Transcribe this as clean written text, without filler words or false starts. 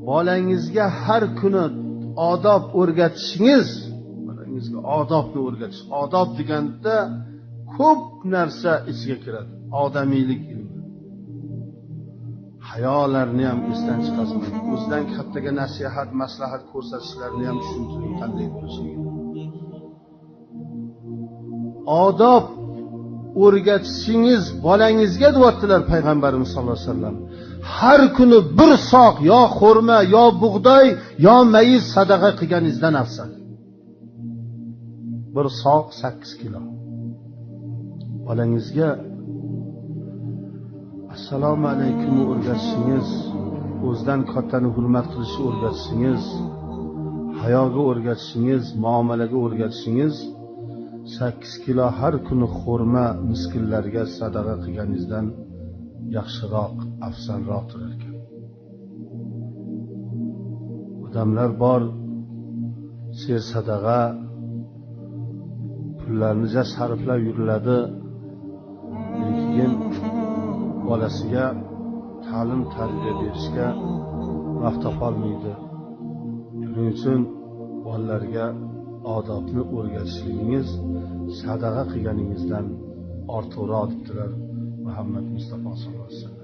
bolangizga har kuni odob o'rgatishingiz, bolangizga odobni o'rgatish. Odob deganda ko'p narsa ichiga kiradi. Odamiylik ilmi. Hayolarni ham esdan chiqarmang. O'zidan kattaga nasihat, maslahat ko'rsatishlarni ham tushuntiring qanday bo'lishini. Odob o'rgatishingiz bolangizga deyaptilar payg'ambarimiz sollallohu alayhi vasallam. Har kuni bir soq yo xurma, yo bug'doy, yo mayiz sadaqa qilganingizdan afzal. Bir soq 8 kilo. Bolangizga assalomu alaykumni o'rgatishingiz, o'zidan kattani hurmat qilishni o'rgatishingiz, hayoga o'rgatishingiz, muomalaga o'rgatishingiz 8 kilo har kuni xurma miskinlarga sadaqa qilganingizdan yaxshiroq, afzalroqdir ekan. Odamlar bor, ser sadaqa pullarni sarflab yuriladi, lekin bolasiga ta'lim tarbiya berishga vaqt topolmaydi. Shuning uchun bolalarga odobni o'rgatishligingiz sadaqa qilganingizdan ortiqroq debdilar Muhammad Mustafa sollallohu alayhi vasallam.